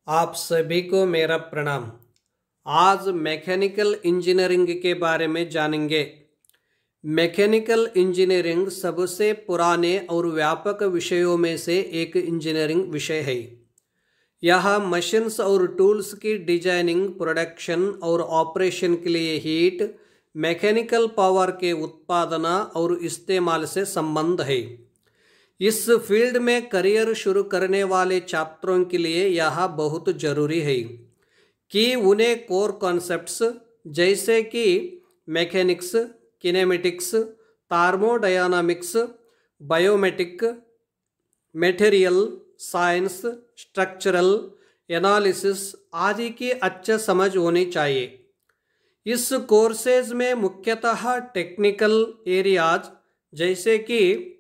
आप सभी को मेरा प्रणाम। आज मैकेनिकल इंजीनियरिंग के बारे में जानेंगे। मैकेनिकल इंजीनियरिंग सबसे पुराने और व्यापक विषयों में से एक इंजीनियरिंग विषय है। यह मशीन्स और टूल्स की डिजाइनिंग, प्रोडक्शन और ऑपरेशन के लिए हीट, मैकेनिकल पावर के उत्पादन और इस्तेमाल से संबंध है। इस फील्ड में करियर शुरू करने वाले छात्रों के लिए यह बहुत जरूरी है कि उन्हें कोर कॉन्सेप्ट्स जैसे कि mechanics, kinematics, thermodynamics, biometric, material science, structural analysis आदि की अच्छी समझ होनी चाहिए। इस कोर्सेज में मुख्यतः टेक्निकल एरियाज जैसे कि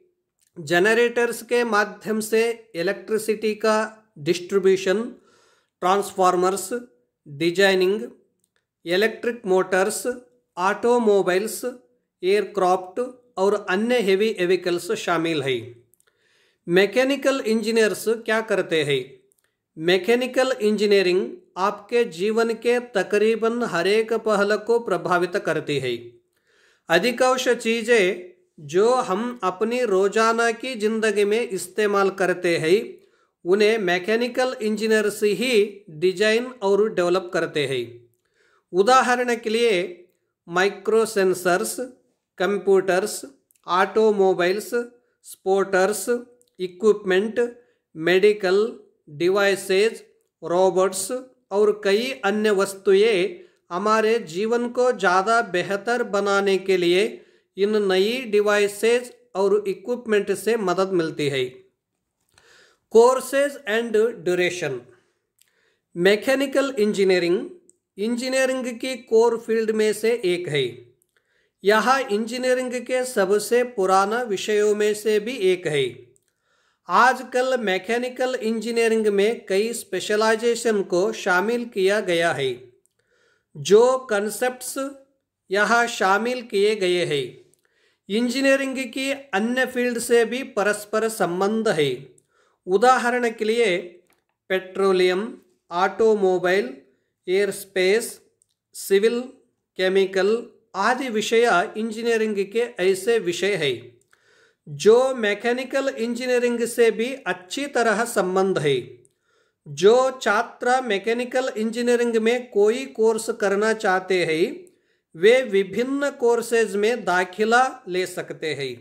जनरेटर्स के माध्यम से इलेक्ट्रिसिटी का distribution, transformers, designing, electric Motors, automobiles, aircraft और अन्य हेवी व्हीकल्स शामिल है। मैकेनिकल इंजीनियर्स क्या करते हैं? मैकेनिकल इंजीनियरिंग आपके जीवन के तकरीबन हर एक पहलू को प्रभावित करती है। अधिकांश चीज़ें जो हम अपनी रोजाना की जिंदगी में इस्तेमाल करते हैं उन्हें मैकेनिकल इंजीनियर्स ही डिजाइन और डेवलप करते हैं। उदाहरण के लिए micro sensors, computers, automobiles, sports equipment, medical devices, robots और कई अन्य वस्तुएं हमारे जीवन को ज़्यादा बेहतर बनाने के लिए इन नई डिवाइसेज और इक्विपमेंट से मदद मिलती है। Courses and duration. Mechanical engineering की कोर फील्ड में से एक है। यह इंजीनियरिंग के सबसे पुराना विषयों में से भी एक है। आजकल मैकेनिकल इंजीनियरिंग में कई स्पेशलाइजेशन को शामिल किया गया है। जो कॉन्सेप्ट्स यहाँ शामिल किए गए हैं इंजीनियरिंग की अन्य फील्ड से भी परस्पर संबंध है। उदाहरण के लिए petroleum, automobile, aerospace, civil, chemical आदि विषय इंजीनियरिंग के ऐसे विषय हैं जो मैकेनिकल इंजीनियरिंग से भी अच्छी तरह संबंध है। जो छात्र मैकेनिकल इंजीनियरिंग में कोई कोर्स करना चाहते हैं वे विभिन्न कोर्सेज में दाखिला ले सकते हैं।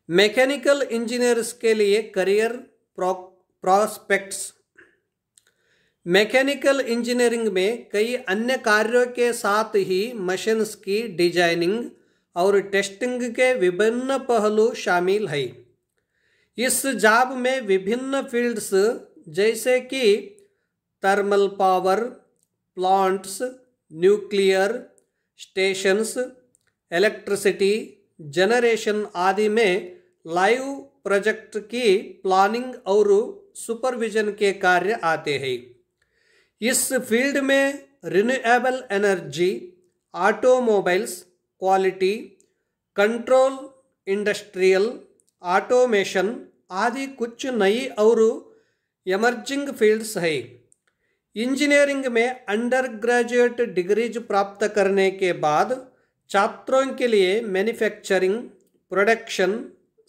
मैकेनिकल इंजीनियर्स के लिए करियर प्रॉस्पेक्ट्स। मैकेनिकल इंजीनियरिंग में कई अन्य कार्यों के साथ ही मशीन्स की डिजाइनिंग और टेस्टिंग के विभिन्न पहलू शामिल हैं। इस जॉब में विभिन्न फील्ड्स जैसे कि thermal power plants, nuclear stations, electricity generation आदि में लाइव प्रोजेक्ट की प्लानिंग और सुपरविजन के कार्य आते हैं। इस फील्ड में renewable energy, automobiles, quality control, industrial automation आदि कुछ नई और एमर्जिंग फील्ड्स है। इंजीनियरिंग में अंडर ग्रेजुएट डिग्रीज प्राप्त करने के बाद छात्रों के लिए मैन्युफैक्चरिंग, प्रोडक्शन,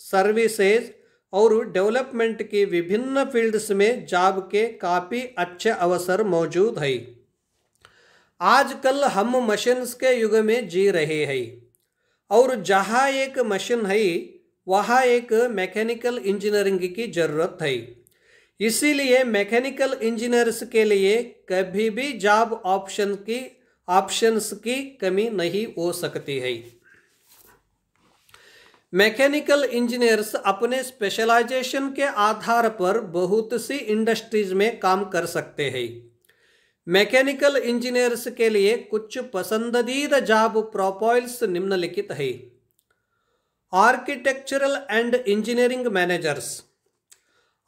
सर्विसेज और डेवलपमेंट की विभिन्न फील्ड्स में जॉब के काफ़ी अच्छे अवसर मौजूद है। आजकल हम मशीन्स के युग में जी रहे हैं और जहाँ एक मशीन है वहाँ एक मैकेनिकल इंजीनियरिंग की ज़रूरत है। इसीलिए मैकेनिकल इंजीनियर्स के लिए कभी भी जॉब ऑप्शंस की कमी नहीं हो सकती है। मैकेनिकल इंजीनियर्स अपने स्पेशलाइजेशन के आधार पर बहुत सी इंडस्ट्रीज में काम कर सकते हैं। मैकेनिकल इंजीनियर्स के लिए कुछ पसंदीदा जॉब प्रोफाइल्स निम्नलिखित है। Architectural and engineering managers.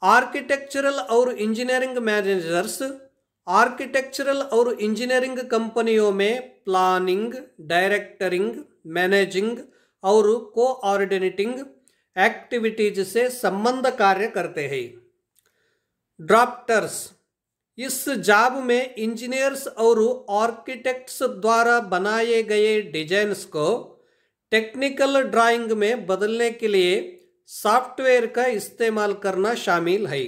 Architectural और इंजीनियरिंग मैनेजर्स आर्किटेक्चरल और इंजीनियरिंग कंपनियों में प्लानिंग, डायरेक्टरिंग, मैनेजिंग और कोऑर्डिनेटिंग एक्टिविटीज से संबंध कार्य करते हैं। ड्राफ्टर्स इस जॉब में इंजीनियर्स और आर्किटेक्ट्स द्वारा बनाए गए डिजाइन्स को टेक्निकल ड्राइंग में बदलने के लिए सॉफ्टवेयर का इस्तेमाल करना शामिल है,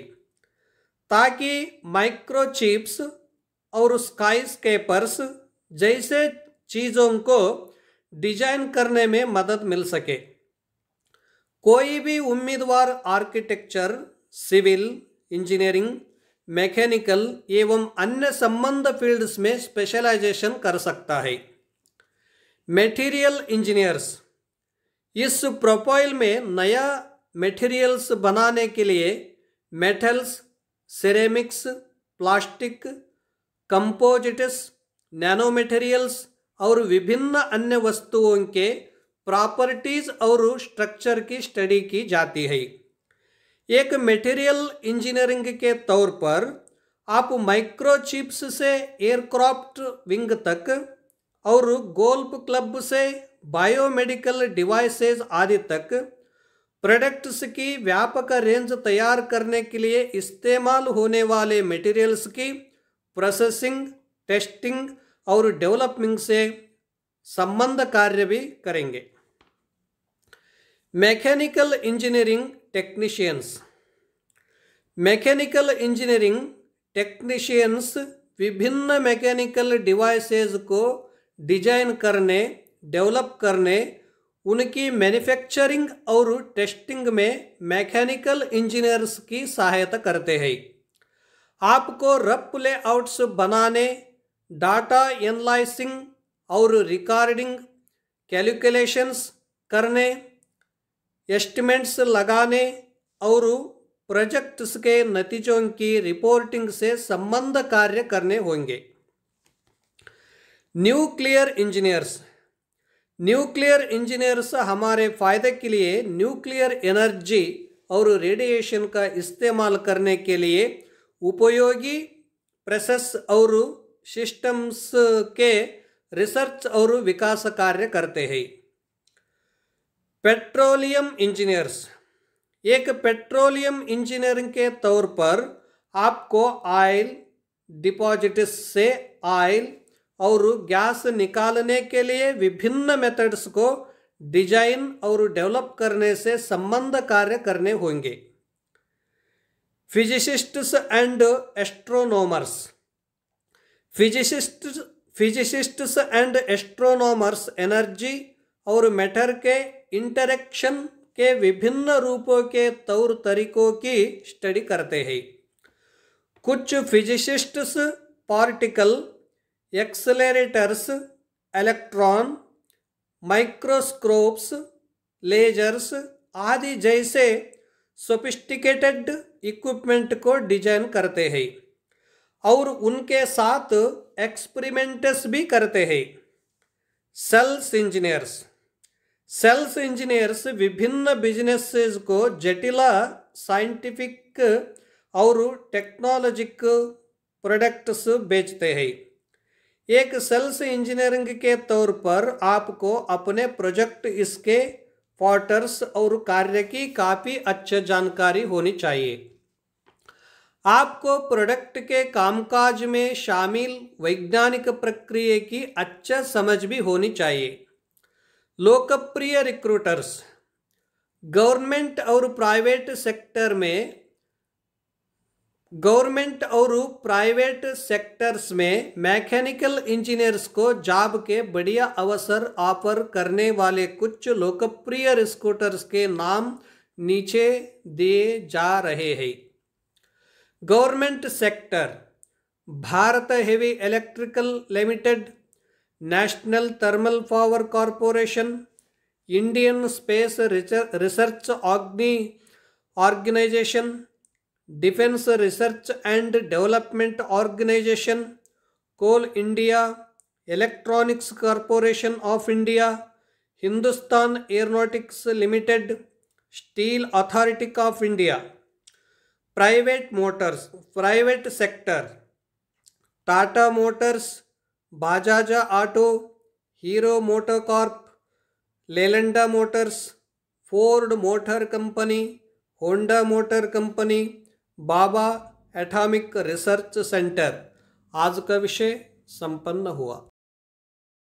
ताकि माइक्रोचिप्स और स्काईस्केपर्स जैसे चीज़ों को डिजाइन करने में मदद मिल सके। कोई भी उम्मीदवार आर्किटेक्चर, सिविल इंजीनियरिंग, मैकेनिकल एवं अन्य संबंध फील्ड्स में स्पेशलाइजेशन कर सकता है। मटेरियल इंजीनियर्स इस प्रोफाइल में नया मटेरियल्स बनाने के लिए metals, ceramics, plastic, composites, nano materials और विभिन्न अन्य वस्तुओं के प्रॉपर्टीज और स्ट्रक्चर की स्टडी की जाती है। एक मटेरियल इंजीनियरिंग के तौर पर आप माइक्रोचिप्स से एयरक्राफ्ट विंग तक और गोल्फ क्लब से बायोमेडिकल डिवाइसेस आदि तक प्रोडक्ट्स की व्यापक रेंज तैयार करने के लिए इस्तेमाल होने वाले मटेरियल्स की प्रोसेसिंग, टेस्टिंग और डेवलपमेंट से संबंध कार्य भी करेंगे। Mechanical engineering technicians. Mechanical engineering technicians विभिन्न मैकेनिकल डिवाइसेस को डिजाइन करने, डेवलप करने, उनकी मैन्युफैक्चरिंग और टेस्टिंग में मैकेनिकल इंजीनियर्स की सहायता करते हैं। आपको रफ लेआउट्स बनाने, डाटा एनालाइसिंग और रिकॉर्डिंग, कैलकुलेशंस करने, एस्टिमेट्स लगाने और प्रोजेक्ट्स के नतीजों की रिपोर्टिंग से संबंध कार्य करने होंगे। Nuclear engineers. न्यूक्लियर इंजीनियर्स हमारे फायदे के लिए न्यूक्लियर एनर्जी और रेडिएशन का इस्तेमाल करने के लिए उपयोगी प्रोसेस और सिस्टम्स के रिसर्च और विकास कार्य करते हैं। Petroleum engineers. एक पेट्रोलियम इंजीनियरिंग के तौर पर आपको ऑयल डिपॉजिट्स से ऑयल और गैस निकालने के लिए विभिन्न मेथड्स को डिजाइन और डेवलप करने से संबंध कार्य करने होंगे। Physicists and astronomers. Physicists and astronomers energy और मैटर के इंटरेक्शन के विभिन्न रूपों के तौर तरीकों की स्टडी करते हैं। कुछ physicists particle, accelerators, electron, microscopes, lasers आदि जैसे सोफिस्टिकेटेड इक्विपमेंट को डिजाइन करते हैं और उनके साथ एक्सपेरिमेंट्स भी करते हैं। Sales engineers. सेल्स इंजीनियर्स विभिन्न बिजनेसेस को जटिल साइंटिफिक और टेक्नोलॉजिक प्रोडक्ट्स बेचते हैं। एक सेल्स इंजीनियरिंग के तौर पर आपको अपने प्रोजेक्ट, इसके फॉर्टर्स और कार्य की काफ़ी अच्छी जानकारी होनी चाहिए। आपको प्रोडक्ट के कामकाज में शामिल वैज्ञानिक प्रक्रिया की अच्छा समझ भी होनी चाहिए। लोकप्रिय रिक्रूटर्स। गवर्नमेंट और प्राइवेट सेक्टर्स में मैकेनिकल इंजीनियर्स को जॉब के बढ़िया अवसर ऑफर करने वाले कुछ लोकप्रिय रिक्रूटर्स के नाम नीचे दिए जा रहे हैं। Government sector: Bharat heavy electrical limited, national thermal power corporation, Indian space research organisation, defence research and development organisation, coal India, electronics corporation of India, Hindustan aeronautics limited, steel authority of India. Private sector: Tata motors, Bajaj auto, Hero MotoCorp, Leyland motors, Ford motor company, Honda motor company, Bhabha atomic research centre. आज का विषय संपन्न हुआ।